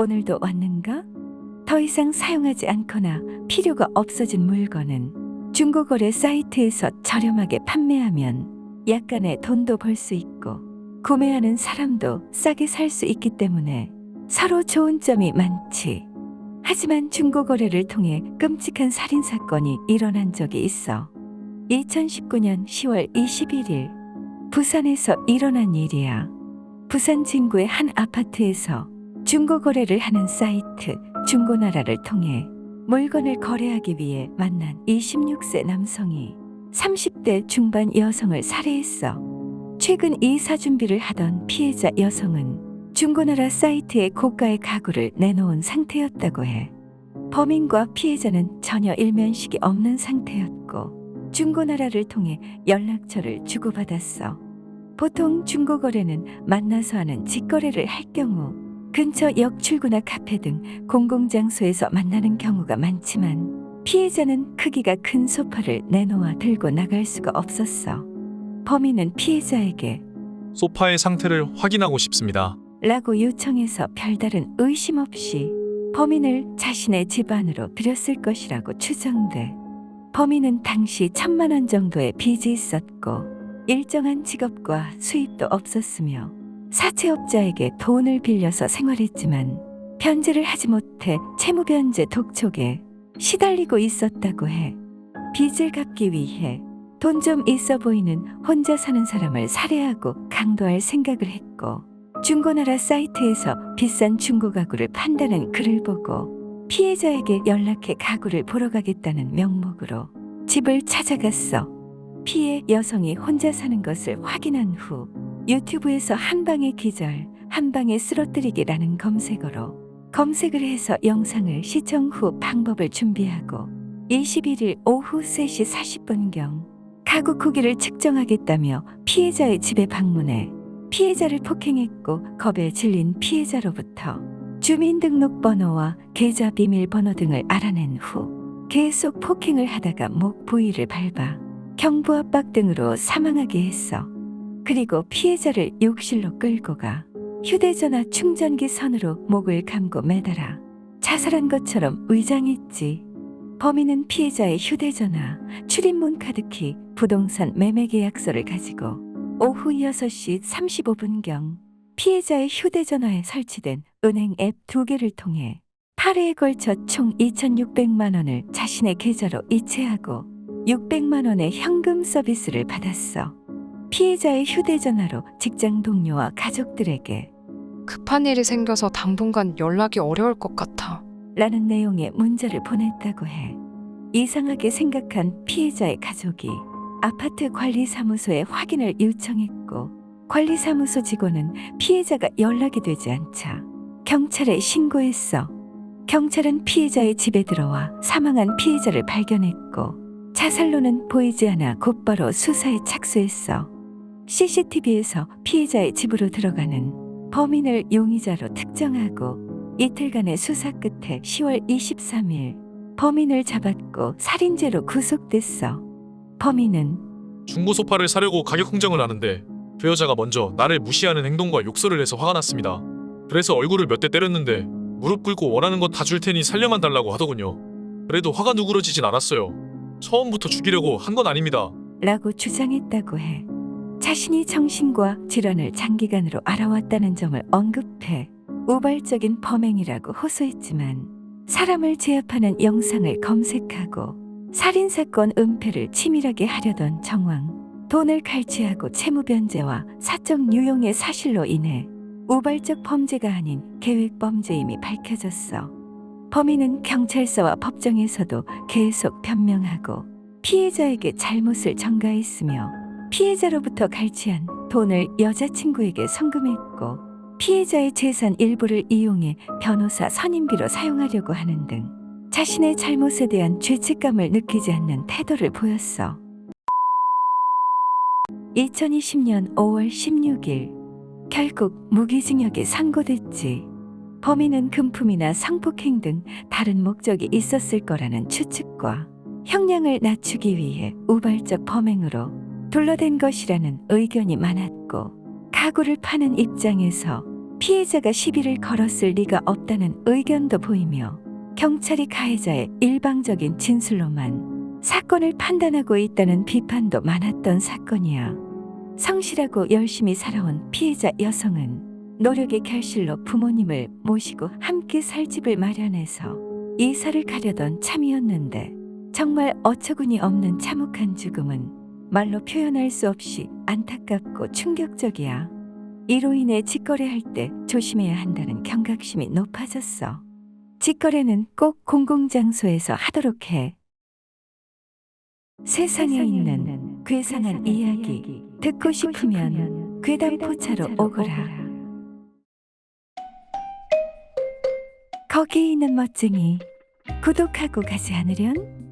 오늘도 왔는가? 더 이상 사용하지 않거나 필요가 없어진 물건은 중고거래 사이트에서 저렴하게 판매하면 약간의 돈도 벌 수 있고 구매하는 사람도 싸게 살 수 있기 때문에 서로 좋은 점이 많지. 하지만 중고거래를 통해 끔찍한 살인사건이 일어난 적이 있어. 2019년 10월 21일 부산에서 일어난 일이야. 부산 진구의 한 아파트에서 중고거래를 하는 사이트 중고나라를 통해 물건을 거래하기 위해 만난 26세 남성이 30대 중반 여성을 살해했어. 최근 이사 준비를 하던 피해자 여성은 중고나라 사이트에 고가의 가구를 내놓은 상태였다고 해. 범인과 피해자는 전혀 일면식이 없는 상태였고 중고나라를 통해 연락처를 주고받았어. 보통 중고거래는 만나서 하는 직거래를 할 경우 근처 역 출구나 카페 등 공공장소에서 만나는 경우가 많지만 피해자는 크기가 큰 소파를 내놓아 들고 나갈 수가 없었어. 범인은 피해자에게 소파의 상태를 확인하고 싶습니다. 라고 요청해서 별다른 의심 없이 범인을 자신의 집 안으로 들였을 것이라고 추정돼. 범인은 당시 1,000만 원 정도의 빚이 있었고 일정한 직업과 수입도 없었으며 사채업자에게 돈을 빌려서 생활했지만 변제를 하지 못해 채무변제 독촉에 시달리고 있었다고 해. 빚을 갚기 위해 돈 좀 있어 보이는 혼자 사는 사람을 살해하고 강도할 생각을 했고 중고나라 사이트에서 비싼 중고 가구를 판다는 글을 보고 피해자에게 연락해 가구를 보러 가겠다는 명목으로 집을 찾아갔어. 피해 여성이 혼자 사는 것을 확인한 후 유튜브에서 한방의 기절, 한방의 쓰러뜨리기라는 검색어로 검색을 해서 영상을 시청 후 방법을 준비하고 21일 오후 3시 40분경 가구 크기를 측정하겠다며 피해자의 집에 방문해 피해자를 폭행했고 겁에 질린 피해자로부터 주민등록번호와 계좌 비밀번호 등을 알아낸 후 계속 폭행을 하다가 목 부위를 밟아 경부압박 등으로 사망하게 했어. 그리고 피해자를 욕실로 끌고 가 휴대전화 충전기 선으로 목을 감고 매달아 자살한 것처럼 위장했지. 범인은 피해자의 휴대전화, 출입문 카드키, 부동산 매매 계약서를 가지고 오후 6시 35분경 피해자의 휴대전화에 설치된 은행 앱 2개를 통해 8회에 걸쳐 총 2,600만 원을 자신의 계좌로 이체하고 600만 원의 현금 서비스를 받았어. 피해자의 휴대전화로 직장 동료와 가족들에게 급한 일이 생겨서 당분간 연락이 어려울 것 같아. 라는 내용의 문자를 보냈다고 해. 이상하게 생각한 피해자의 가족이 아파트 관리사무소에 확인을 요청했고 관리사무소 직원은 피해자가 연락이 되지 않자 경찰에 신고했어. 경찰은 피해자의 집에 들어와 사망한 피해자를 발견했고 자살로는 보이지 않아 곧바로 수사에 착수했어. CCTV에서 피해자의 집으로 들어가는 범인을 용의자로 특정하고 이틀간의 수사 끝에 10월 23일 범인을 잡았고 살인죄로 구속됐어. 범인은 중고 소파를 사려고 가격 흥정을 하는데 그 여자가 먼저 나를 무시하는 행동과 욕설을 해서 화가 났습니다. 그래서 얼굴을 몇 대 때렸는데 무릎 꿇고 원하는 거 다 줄 테니 살려만 달라고 하더군요. 그래도 화가 누그러지진 않았어요. 처음부터 죽이려고 한 건 아닙니다. 라고 주장했다고 해. 자신이 정신과 질환을 장기간으로 알아왔다는 점을 언급해 우발적인 범행이라고 호소했지만 사람을 제압하는 영상을 검색하고 살인사건 은폐를 치밀하게 하려던 정황, 돈을 갈취하고 채무변제와 사적 유용의 사실로 인해 우발적 범죄가 아닌 계획범죄임이 밝혀졌어. 범인은 경찰서와 법정에서도 계속 변명하고 피해자에게 잘못을 전가했으며 피해자로부터 갈취한 돈을 여자친구에게 송금했고 피해자의 재산 일부를 이용해 변호사 선임비로 사용하려고 하는 등 자신의 잘못에 대한 죄책감을 느끼지 않는 태도를 보였어. 2020년 5월 16일 결국 무기징역에 선고됐지. 범인은 금품이나 성폭행 등 다른 목적이 있었을 거라는 추측과 형량을 낮추기 위해 우발적 범행으로 둘러댄 것이라는 의견이 많았고 가구를 파는 입장에서 피해자가 시비를 걸었을 리가 없다는 의견도 보이며 경찰이 가해자의 일방적인 진술로만 사건을 판단하고 있다는 비판도 많았던 사건이야. 성실하고 열심히 살아온 피해자 여성은 노력의 결실로 부모님을 모시고 함께 살 집을 마련해서 이사를 가려던 참이었는데 정말 어처구니 없는 참혹한 죽음은 말로 표현할 수 없이 안타깝고 충격적이야. 이로 인해 직거래할 때 조심해야 한다는 경각심이 높아졌어. 직거래는 꼭 공공장소에서 하도록 해. 세상에 있는 괴상한 이야기 듣고 싶으면 괴담포차로 오거라. 거기에 있는 멋쟁이 구독하고 가지 않으련?